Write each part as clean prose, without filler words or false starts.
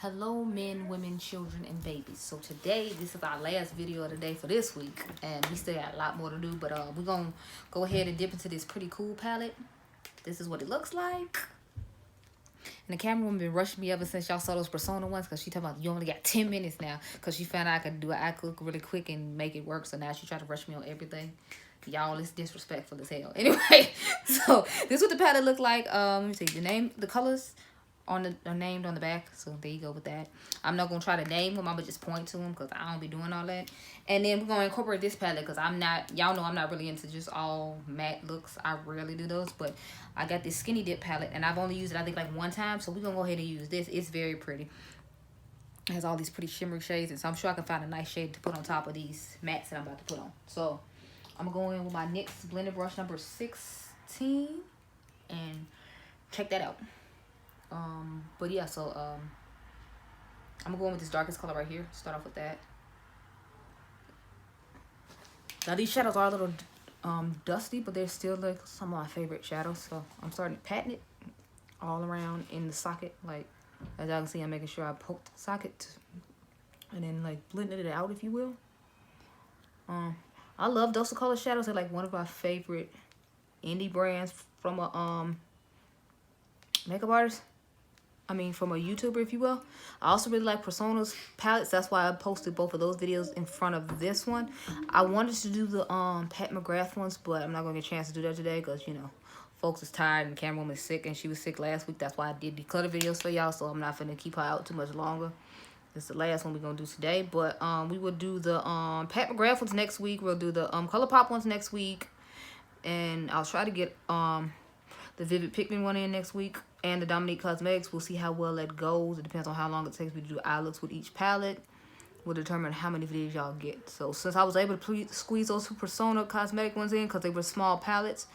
Hello men, women, children, and babies. So today, this is our last video of the day for this week, and we still got a lot more to do, but we're gonna go ahead and dip into this pretty cool palette. This is what it looks like. And the camera woman been rushing me ever since y'all saw those persona ones, because she talking about you only got 10 minutes now, because she found out I could do an eye look really quick and make it work. So now she tried to rush me on everything. Y'all, it's disrespectful as hell. Anyway, so this is what the palette look like. Let me see the colors are named on the back, so there you go with that. I'm not gonna try to name them, I'm gonna just point to them because I don't be doing all that. And then we're gonna incorporate this palette because y'all know I'm not really into just all matte looks. I rarely do those, but I got this skinny dip palette and I've only used it I think like one time, so we're gonna go ahead and use this. It's very pretty. It has all these pretty shimmery shades, and so I'm sure I can find a nice shade to put on top of these mattes that I'm about to put on. So I'm gonna go in with my NYX blended brush number 16 and check that out. But yeah, so I'm gonna go in with this darkest color right here. Start off with that. Now these shadows are a little dusty, but they're still like some of my favorite shadows. So I'm starting to pattern it all around in the socket. Like as y'all can see, I'm making sure I poke the socket and then like blending it out, if you will. I love Dose of Color shadows. They're like one of my favorite indie brands from a makeup artist. From a YouTuber, if you will. I also really like Persona's palettes. That's why I posted both of those videos in front of this one. I wanted to do the Pat McGrath ones, but I'm not going to get a chance to do that today because, you know, folks is tired and the camera woman is sick, and she was sick last week. That's why I did declutter videos for y'all, so I'm not finna keep her out too much longer. This is the last one we're going to do today, but we will do the Pat McGrath ones next week. We'll do the ColourPop ones next week, and I'll try to get the Vivid Pikmin one in next week, and the Dominique Cosmetics. We'll see how well that goes. It depends on how long it takes me to do eye looks with each palette. Will determine how many videos y'all get. So since I was able to squeeze those two Persona cosmetic ones in because they were small palettes,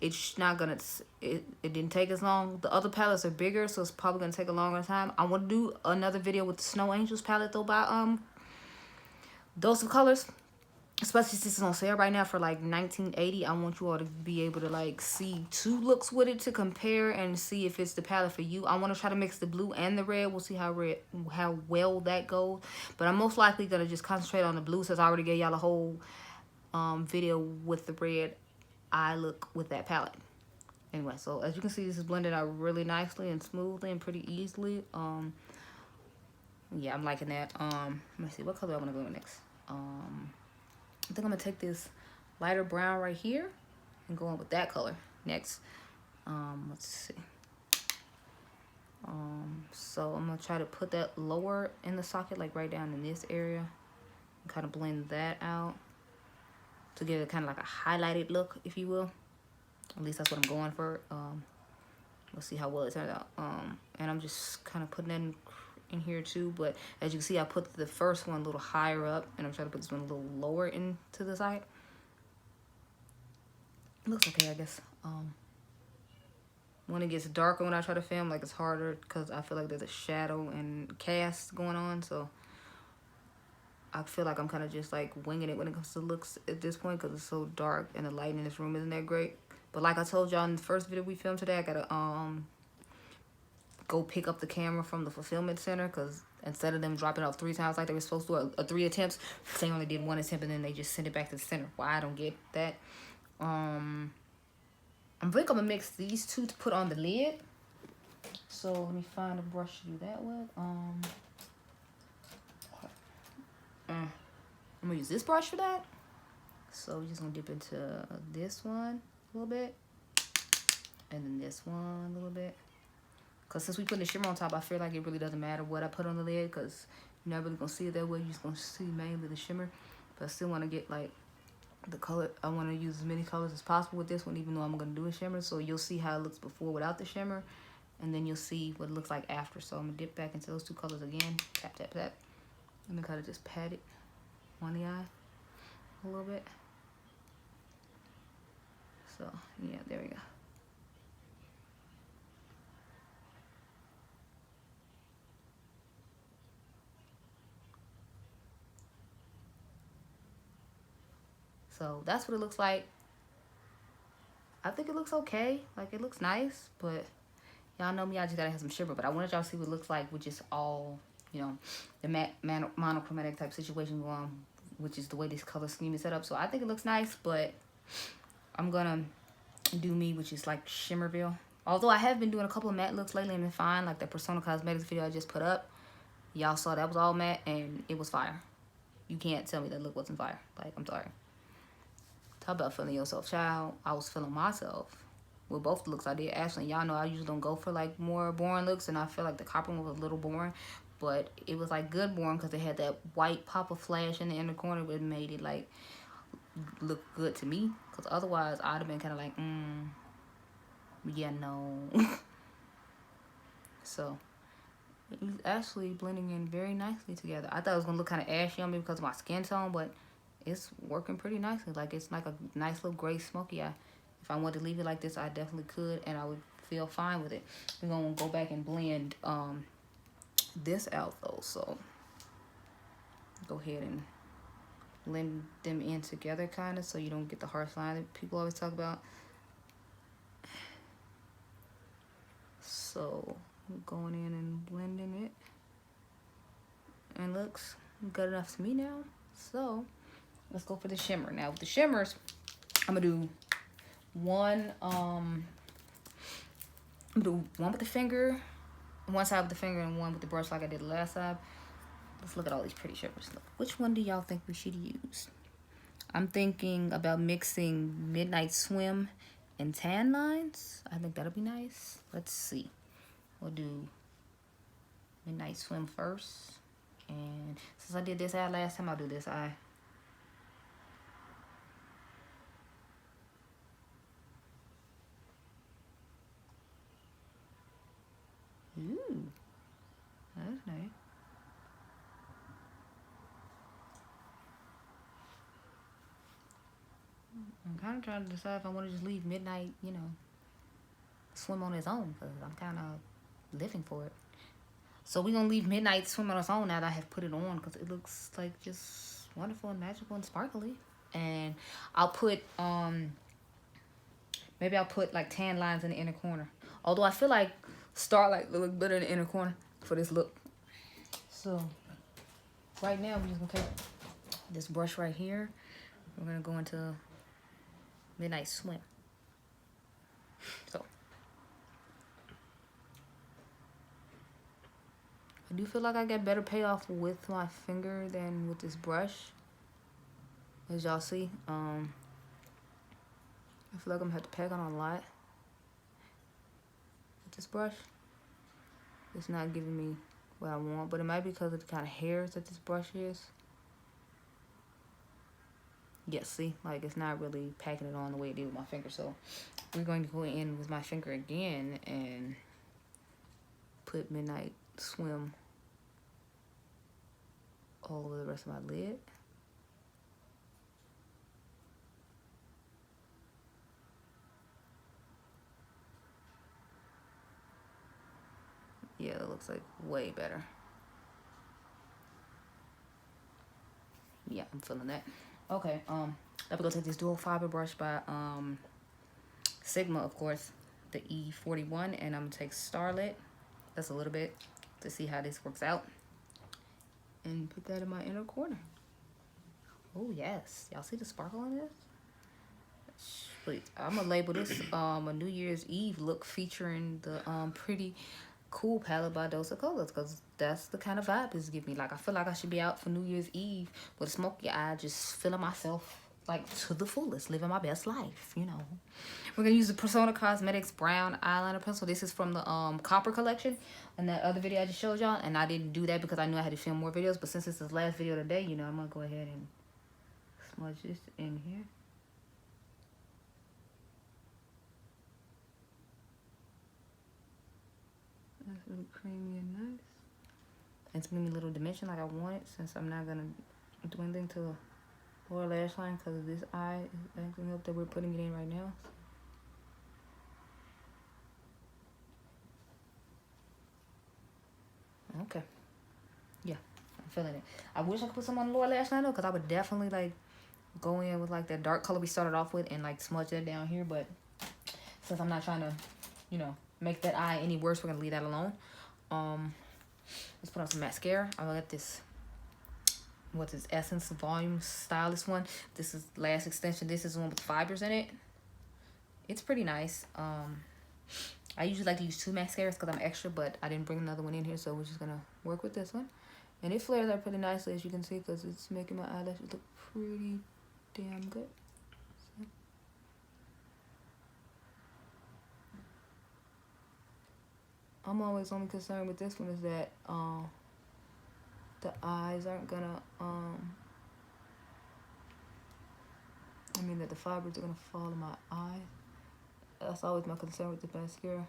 it's not gonna, it didn't take as long. The other palettes are bigger, so it's probably gonna take a longer time. I want to do another video with the Snow Angels palette though by Dose of Colors. Especially since it's on sale right now for like $19.80. I want you all to be able to like see two looks with it to compare and see if it's the palette for you. I want to try to mix the blue and the red. We'll see how well that goes. But I'm most likely gonna just concentrate on the blue since I already gave y'all a whole video with the red eye look with that palette. Anyway, so as you can see, this is blended out really nicely and smoothly and pretty easily. Yeah, I'm liking that. Let me see what color I want to go with next. I think I'm gonna take this lighter brown right here and go on with that color next. Let's see. So I'm gonna try to put that lower in the socket, like right down in this area, and kind of blend that out to give it kind of like a highlighted look, if you will. At least that's what I'm going for. We'll see how well it turns out. And I'm just kind of putting that in here too, but as you can see, I put the first one a little higher up, and I'm trying to put this one a little lower into the side. It looks okay, I guess. When it gets darker, when I try to film, like it's harder because I feel like there's a shadow and cast going on, so I feel like I'm kind of just like winging it when it comes to looks at this point because it's so dark and the lighting in this room isn't that great. But like I told y'all in the first video we filmed today, I gotta go pick up the camera from the fulfillment center because instead of them dropping off 3 times like they were supposed to, or 3 attempts, they only did 1 attempt and then they just sent it back to the center. Well, I don't get that. I think I'm gonna mix these two to put on the lid. So let me find a brush to do that with. I'm gonna use this brush for that. So we're just gonna dip into this one a little bit, and then this one a little bit. Because since we put the shimmer on top, I feel like it really doesn't matter what I put on the lid because you're not really going to see it that way. You're just going to see mainly the shimmer. But I still want to get, like, the color. I want to use as many colors as possible with this one, even though I'm going to do a shimmer. So you'll see how it looks before without the shimmer. And then you'll see what it looks like after. So I'm going to dip back into those 2 colors again. Tap, tap, tap. And then kind of just pat it on the eye a little bit. So, yeah, there we go. So that's what it looks like. I think it looks okay. Like, it looks nice, but Y'all know me, I just gotta have some shimmer, but I wanted y'all to see what it looks like with just all, you know, the matte monochromatic type situation going on, which is the way this color scheme is set up. So I think it looks nice, but I'm gonna do me, which is like Shimmerville. Although I have been doing a couple of matte looks lately and been fine, like that Persona Cosmetics video I just put up. Y'all saw that was all matte and it was fire. You can't tell me that look wasn't fire. Like, I'm sorry. Talk about feeling yourself, child. I was feeling myself with both the looks I did. Actually, y'all know I usually don't go for like more boring looks, and I feel like the copper one was a little boring, but it was like good boring because it had that white pop of flash in the inner corner, but it made it like look good to me. Because otherwise, I'd have been kind of like, yeah, no. So it's actually blending in very nicely together. I thought it was gonna look kind of ashy on me because of my skin tone, but it's working pretty nicely. Like, it's like a nice little gray smoky eye. If I wanted to leave it like this, I definitely could, and I would feel fine with it. We're gonna go back and blend this out though, so go ahead and blend them in together kind of, so you don't get the harsh line that people always talk about. So going in and blending it, and looks good enough to me now. So let's go for the shimmer. Now with the shimmers, I'm gonna do one with the finger, one side with the finger, and one with the brush like I did the last time. Let's look at all these pretty shimmers. Look, which one do y'all think we should use? I'm thinking about mixing Midnight Swim and Tan Lines. I think that'll be nice. Let's see. We'll do Midnight Swim first. And since I did this eye last time, I'll do this eye. Ooh, that's nice. I'm kind of trying to decide if I want to just leave Midnight, you know, Swim on its own, because I'm kind of living for it. So we're going to leave Midnight Swim on its own now that I have put it on, because it looks like just wonderful and magical and sparkly. And I'll put, maybe I'll put like tan lines in the inner corner. Although I feel like Starlight will look better in the inner corner for this look. So right now we're just going to take this brush right here. We're going to go into Midnight Swim. So I do feel like I get better payoff with my finger than with this brush. As y'all see, I feel like I'm gonna have to pack on a lot with this brush. It's not giving me what I want, but it might be because of the kind of hairs that this brush is. Yeah, see, like it's not really packing it on the way it did with my finger. So we're going to go in with my finger again and put Midnight Swim all over the rest of my lid. Yeah, it looks like way better. Yeah, I'm feeling that. Okay, I'm gonna take this dual fiber brush by Sigma, of course, the E41, and I'm gonna take Starlit. That's a little bit to see how this works out, and put that in my inner corner. Oh yes, y'all see the sparkle on this? Sweet. I'm gonna label this a New Year's Eve look featuring the pretty cool palette by Dose of Colors, because that's the kind of vibe it's giving me. Like, I feel like I should be out for New Year's Eve with a smoky eye, just feeling myself like to the fullest, living my best life, you know. We're gonna use the Persona Cosmetics brown eyeliner pencil. This is from the Copper collection and that other video I just showed y'all, and I didn't do that because I knew I had to film more videos, but since this is the last video today, you know, I'm gonna go ahead and smudge this in here. That's really creamy and nice. It's giving me a little dimension like I want it, since I'm not gonna do anything to the lower lash line because of this eye is acting up that we're putting it in right now. Okay. Yeah, I'm feeling it. I wish I could put some on the lower lash line though, because I would definitely like go in with like that dark color we started off with and like smudge that down here, but since I'm not trying to, you know, make that eye any worse. We're gonna leave that alone. Let's put on some mascara. I got this, what's this, Essence Volume Stylist one. This is Lash Extension. This is the one with fibers in it. It's pretty nice. I usually like to use 2 mascaras because I'm extra, but I didn't bring another one in here, so we're just gonna work with this one. And it flares out pretty nicely, as you can see, because it's making my eyelashes look pretty damn good. So. I'm always only concerned with this one is that the eyes aren't gonna that the fibers are gonna fall in my eye. That's always my concern with the mascara.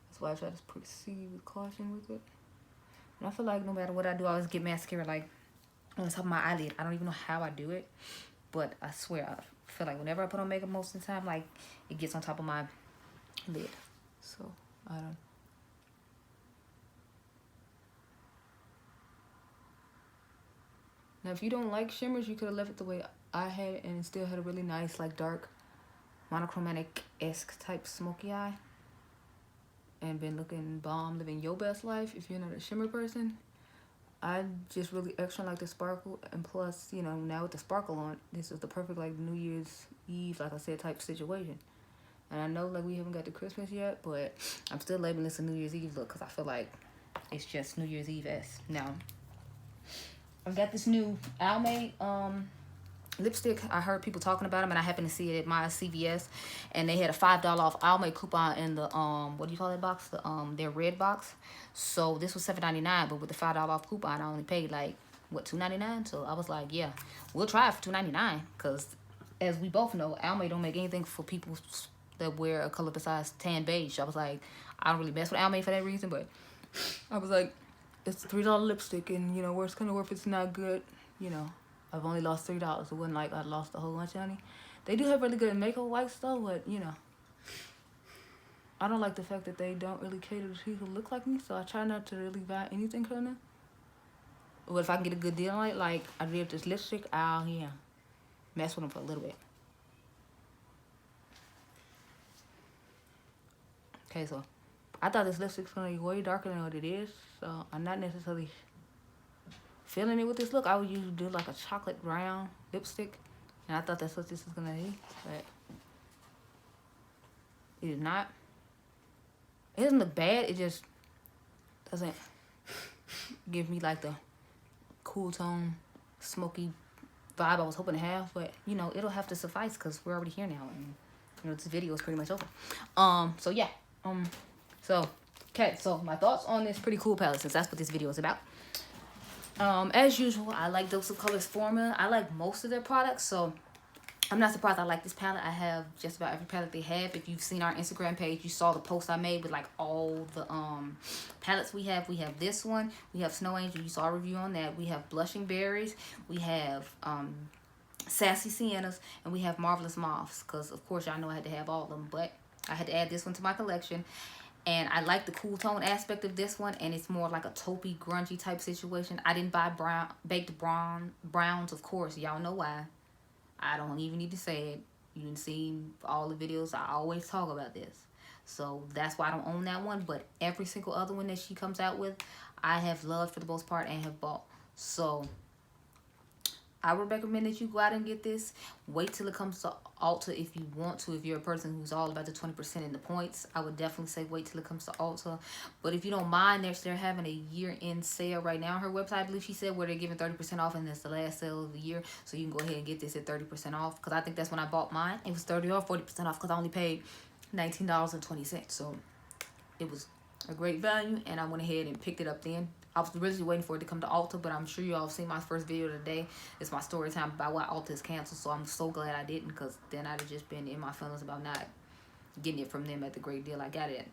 That's why I try to proceed with caution with it. And I feel like no matter what I do, I always get mascara like on the top of my eyelid. I don't even know how I do it, but I swear I feel like whenever I put on makeup most of the time, like it gets on top of my lid. So I don't. Now, if you don't like shimmers, you could have left it the way I had it and still had a really nice, like, dark, monochromatic-esque type smoky eye. And been looking bomb, living your best life if you're not a shimmer person. I just really extra like the sparkle. And plus, you know, now with the sparkle on, this is the perfect, like, New Year's Eve, like I said, type situation. And I know, like, we haven't got to Christmas yet, but I'm still labeling this a New Year's Eve look because I feel like it's just New Year's Eve-esque. Now, I've got this new Almay lipstick. I heard people talking about them, and I happened to see it at my CVS, and they had a $5 off Almay coupon in the what do you call that box? The their red box. So this was $7.99, but with the $5 off coupon, I only paid like what, $2.99. So I was like, yeah, we'll try it for $2.99, because as we both know, Almay don't make anything for people that wear a color besides tan beige. I was like, I don't really mess with Almay for that reason, but I was like, it's a $3 lipstick, and you know, worst kind of worth it's not good. You know, I've only lost $3. It wasn't like I lost a whole bunch of money. They do have really good makeup wipes though, but you know, I don't like the fact that they don't really cater to people who look like me. So I try not to really buy anything from them. But if I can get a good deal on it, like I did this lipstick, I'll mess with them for a little bit. Okay, so I thought this lipstick's gonna be way darker than what it is, so I'm not necessarily feeling it with this look. I would usually do like a chocolate brown lipstick, and I thought that's what this is gonna be, but it is not. It doesn't look bad, it just doesn't give me like the cool tone, smoky vibe I was hoping to have, but you know, it'll have to suffice because we're already here now, and you know, this video is pretty much over. So yeah, okay, so my thoughts on this pretty cool palette, since that's what this video is about. As usual, I like Dose of Colors formula. I like most of their products, so I'm not surprised I like this palette. I have just about every palette they have. If you've seen our Instagram page, you saw the post I made with like all the palettes we have. We have this one. We have Snow Angel. You saw a review on that. We have Blushing Berries. We have Sassy Siennas, and we have Marvelous Mauves, because of course y'all know I had to have all of them, but I had to add this one to my collection. And I like the cool tone aspect of this one, and it's more like a taupey, grungy type situation. I didn't buy baked browns, of course. Y'all know why. I don't even need to say it. You can see all the videos. I always talk about this. So that's why I don't own that one. But every single other one that she comes out with, I have loved for the most part and have bought. So I would recommend that you go out and get this. Wait till it comes to Ulta if you want to. If you're a person who's all about the 20% in the points, I would definitely say wait till it comes to Ulta. But if you don't mind, they're having a year-end sale right now on her website, I believe she said, where they're giving 30% off, and that's the last sale of the year. So you can go ahead and get this at 30% off, because I think that's when I bought mine. It was 30 or 40% off because I only paid $19.20. So it was a great value, and I went ahead and picked it up then. I was really waiting for it to come to Ulta, but I'm sure you all have seen my first video today. It's my story time about why Ulta is canceled, so I'm so glad I didn't, because then I'd have just been in my feelings about not getting it from them at the great deal I got it at.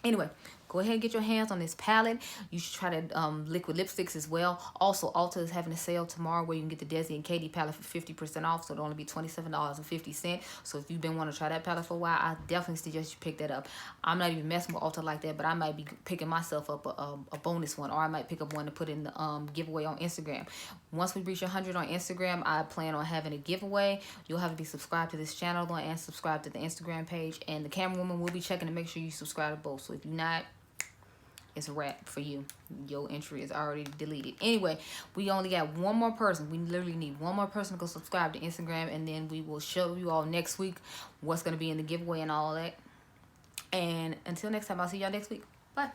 Anyway, go ahead and get your hands on this palette. You should try the liquid lipsticks as well. Also, Ulta is having a sale tomorrow where you can get the Desi and Katie palette for 50% off. So it'll only be $27.50. So if you've been wanting to try that palette for a while, I definitely suggest you pick that up. I'm not even messing with Ulta like that, but I might be picking myself up a bonus one, or I might pick up one to put in the giveaway on Instagram. Once we reach 100 on Instagram, I plan on having a giveaway. You'll have to be subscribed to this channel though, and subscribe to the Instagram page. And the camera woman will be checking to make sure you subscribe to both. So if you're not, it's a wrap for you. Your entry is already deleted. Anyway, we only got one more person. We literally need one more person to go subscribe to Instagram, and then we will show you all next week what's going to be in the giveaway and all that. And until next time, I'll see y'all next week. Bye.